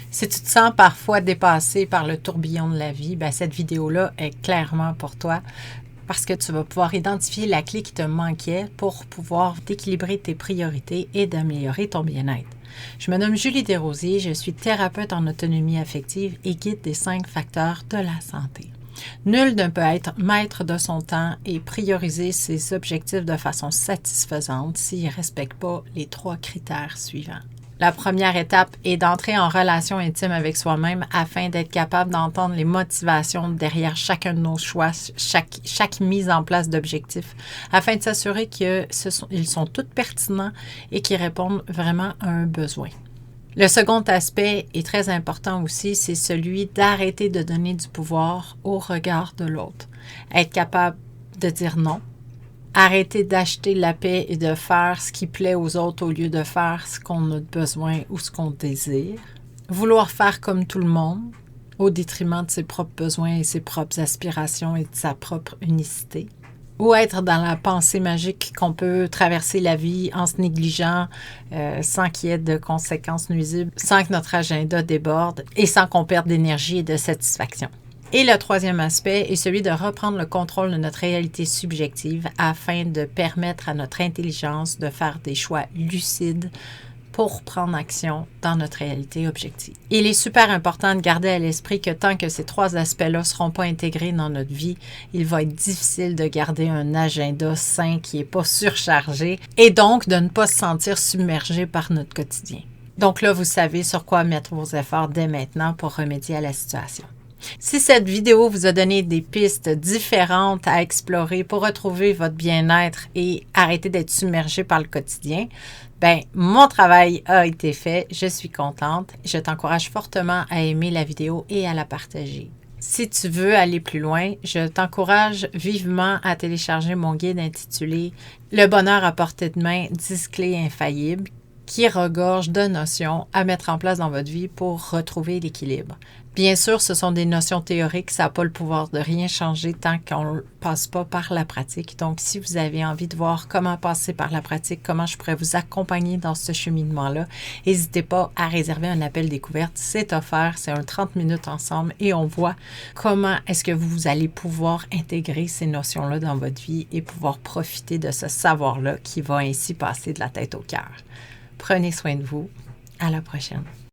Si tu te sens parfois dépassé par le tourbillon de la vie, ben cette vidéo-là est clairement pour toi parce que tu vas pouvoir identifier la clé qui te manquait pour pouvoir d'équilibrer tes priorités et d'améliorer ton bien-être. Je me nomme Julie Desrosiers, je suis thérapeute en autonomie affective et guide des 5 facteurs de la santé. Nul ne peut être maître de son temps et prioriser ses objectifs de façon satisfaisante s'il ne respecte pas les 3 critères suivants. La première étape est d'entrer en relation intime avec soi-même afin d'être capable d'entendre les motivations derrière chacun de nos choix, chaque mise en place d'objectifs, afin de s'assurer qu'ils sont tous pertinents et qu'ils répondent vraiment à un besoin. Le second aspect est très important aussi, c'est celui d'arrêter de donner du pouvoir au regard de l'autre. Être capable de dire non. Arrêter d'acheter la paix et de faire ce qui plaît aux autres au lieu de faire ce qu'on a besoin ou ce qu'on désire. Vouloir faire comme tout le monde au détriment de ses propres besoins et ses propres aspirations et de sa propre unicité. Ou être dans la pensée magique qu'on peut traverser la vie en se négligeant sans qu'il y ait de conséquences nuisibles, sans que notre agenda déborde et sans qu'on perde d'énergie et de satisfaction. Et le troisième aspect est celui de reprendre le contrôle de notre réalité subjective afin de permettre à notre intelligence de faire des choix lucides pour prendre action dans notre réalité objective. Il est super important de garder à l'esprit que tant que ces 3 aspects-là ne seront pas intégrés dans notre vie, il va être difficile de garder un agenda sain qui n'est pas surchargé et donc de ne pas se sentir submergé par notre quotidien. Donc là, vous savez sur quoi mettre vos efforts dès maintenant pour remédier à la situation. Si cette vidéo vous a donné des pistes différentes à explorer pour retrouver votre bien-être et arrêter d'être submergé par le quotidien, ben mon travail a été fait, je suis contente. Je t'encourage fortement à aimer la vidéo et à la partager. Si tu veux aller plus loin, je t'encourage vivement à télécharger mon guide intitulé « Le bonheur à portée de main, 10 clés infaillibles » qui regorge de notions à mettre en place dans votre vie pour retrouver l'équilibre. Bien sûr, ce sont des notions théoriques, ça n'a pas le pouvoir de rien changer tant qu'on ne passe pas par la pratique. Donc, si vous avez envie de voir comment passer par la pratique, comment je pourrais vous accompagner dans ce cheminement-là, n'hésitez pas à réserver un appel découverte. C'est offert, c'est un 30 minutes ensemble et on voit comment est-ce que vous allez pouvoir intégrer ces notions-là dans votre vie et pouvoir profiter de ce savoir-là qui va ainsi passer de la tête au cœur. Prenez soin de vous. À la prochaine.